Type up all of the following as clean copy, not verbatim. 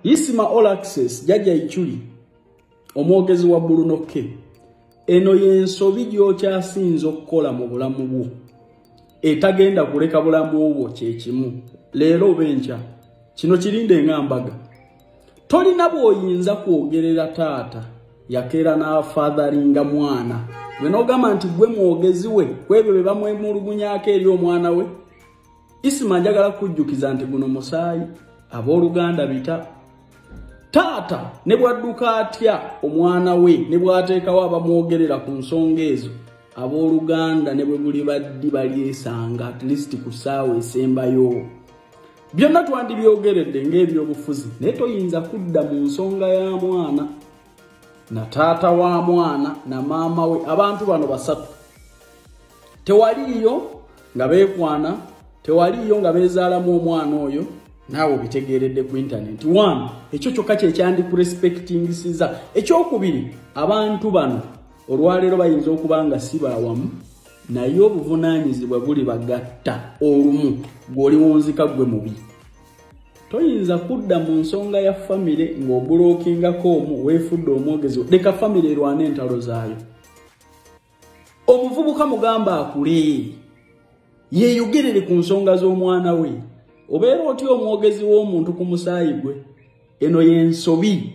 Isma all access jajja ichuli omwogezi wa Bruno K eno yensobi gyokyasinza okukola mu bulamu bwo etagenda kuleka bulamu obwo kyekimu leero obenja kino kirinde ngambaga tolina bwoyinza kwogerera taata yakeera n'afatheringa mwana gwe n'ogamba nti gwe mwogezi we kwebyo be bamwemulugunyaako eri omwana we. Isma njagala kujjukiza nti guno musaayi abooluganda bita taata ne bwadduka atya omwana we ne bwateekawo abamwogerera ku nsonga ezo abooluganda ne bwe buli baddi balyesanga at least ku ssaawa esembayo. Byonna twandibyogeredde ng'ebyobufuzi naye toyinza kudda mu nsonga ya mwana na taata wa mwana na maama we. Abantu bano basatu tewaliyo nga beekwana, tewaliyo nga beezaalamu omwana oyo naawe bitegeredde ku internet. One, ekyo kyokka kyekyandi ku respectingisiza. Ekyokubiri, abantu bano olwaleero bayinza okuba nga si baawamu naye obuvunaanyizibwa buli bagatta olumu gw'oli wonzika gwe mubi. Toyinza kudda mu nsonga ya famire ng'obulokingako omu weefudde omwogezi leka famire erwane entalo zaayo. Omuvubuka mugamba akule yeeyogerere ku nsonga z'omwana we. Obeera otya omwogezi w'omuntu ku musaayi gwe? Eno y'ensobi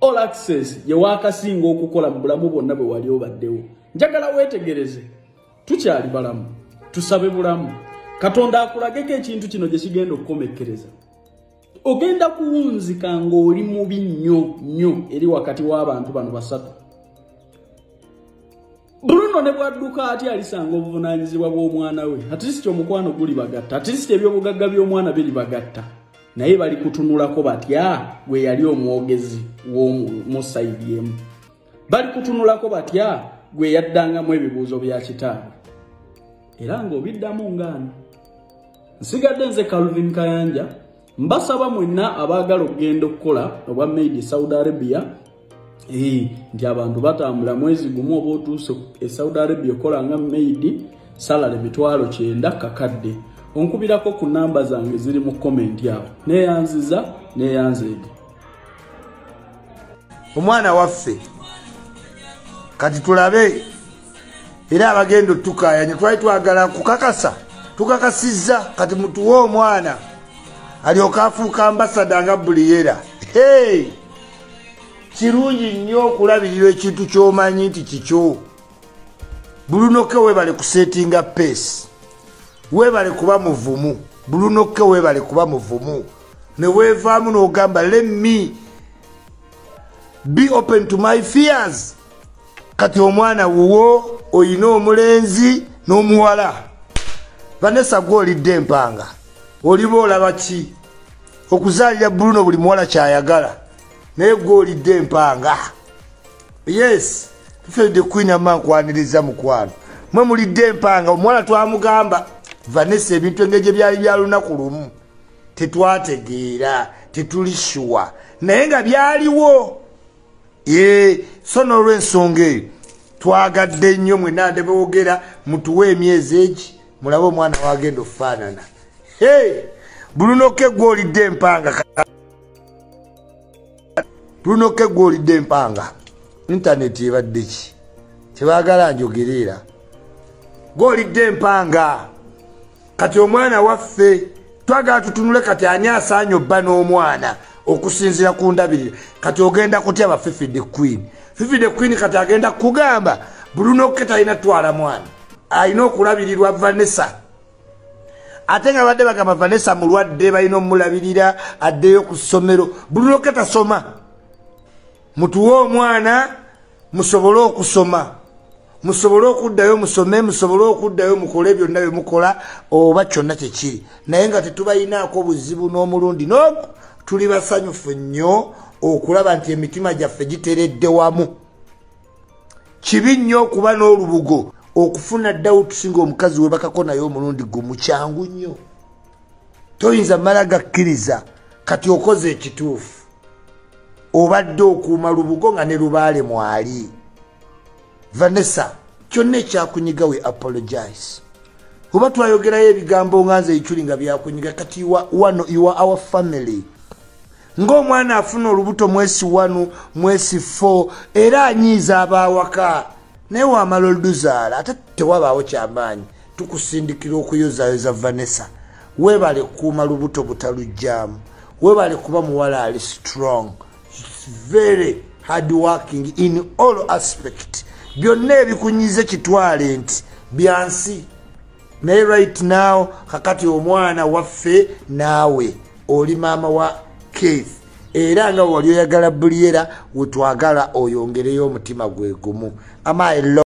all access ye waakasinga okukola mu bulamu bwonna bwe wali obaddewo. Njagala weetegereze tukyali balamu tusabe bulamu Katonda akulageko ekintu kino gye kigenda okukomekkereza. Ogenda kuwunzika ng'oli mubi nnyo eri wakati w'abantu bano basatu. Bruno ne bwadduka ati alisanga obuvunaanyizibwa bw'omwana we. At least omukwano guli bagatta. At least ebyobugagga by'omwana biri bagatta. Naye bali kutunulako batya gwe yali omwogezi w'omu sayidi emu. Bali kutunulako batya gwe yaddangamu ebibuuzo bya kitaabwe. Era ng'obiddamu ngaano. Nsigadde nze Calvin Kayanja. Mbasaba mwenna abaagala okugenda okukola obwa Made Saudi Arabia. Nti abantu batambula mwezi gumu oba otuuse Saudi Arabia okola nga Made salary $9,000 kakadde. Onkubirako ku namba zange ziri mu comment yawo. Neyanziza neyanzeege. Omwana waffe kati tulabe era abagendo tukayanye twali twagala kukakasa tukakasizza kati mutuwe omwana alyoka afuuka ambasada nga buliyera. Kirungi nnyo okulabirira ekintu ky'omanyi nti kikyo. Bruno K weebale kusetinga pace, weebale kuba muvumu. Bruno K weebale kuba muvumu ne weevaamu n'ogamba let me be open to my fears. Kati omwana wuwo oyina omulenzi n'omuwala. Vanessa gw'olidde empanga oliba olaba ki? Okuzaalira Bruno buli muwala kyayagala naye gw'olidde empanga. Yes, tufedde Queen amankwaniriza mukwano mwe mulidde empanga. Omuwala twamugamba Vanessa ebintu engeri byali bya lunaku lumu tetwategeera tetulishuwa naye nga byaliwo. So n'olw'ensonga eyo twagadde nnyo mwenna nde boogera mutuwe emyezi egi mulabe omwana wagenda okufaanana. Bruno K gw'olidde empanga. Bruno K gw'olidde empanga. Internet ebadde ki? Kyebaagala njogerera. Gw'olidde empanga. Kati omwana waffe twagala tutunule kati ani asaanye obba n'omwana okusinzira ku ndabirira. Kati ogenda kutya ba Fifi the Queen. Fifi the Queen kati agenda kugamba Bruno K talina twala mwana. Alina okulabirirwa Vanessa. Ate nga badde bagamba Vanessa mulwadde balina omulabirira addeyo ku ssomero. Bruno K tasoma. Mutuwe omwana musobole okusoma. Musobole okuddayo musome, musobole okuddayo mukole byonna bye mukola oba kyonna kyekiri. Naye nga tetubayinaako buzibu n'omulundi n'omu. Tuli basanyufu nnyo okulaba nti emitima gyaffe giteredde wamu. Kibi nnyo okuba n'olubugo okufuna ddawo tusinga omukazi we bakako naye omulundi gumu kyangu nnyo. Toyinza mala gakkiriza kati okoze ekituufu. Obadde okuuma lubugo nga ne lubaale mwali. Vanessa, kyonna ekyakunyiga we apologize. Oba twayogerayo ebigambo nga nze ekyuli nga byakunyiga kati you are our family. ng'omwana afuna olubuto mwezi 1 mwezi 4 era anyiiza abawaka naye wamala oluzaala ate tewabaawo kyamaanyi tukusindikira okuyozayoza Vanessa webale kuuma lubuto butalujjaamu webale kuba muwala ali strong very hard working in all aspect byonna ebikunyize kitwale nti byansi naye right now kakati omwana waffe naawe oli maama wa Keith era nga wali oyagala Buliera wetwagala oyongereyo omutima gwe gumu.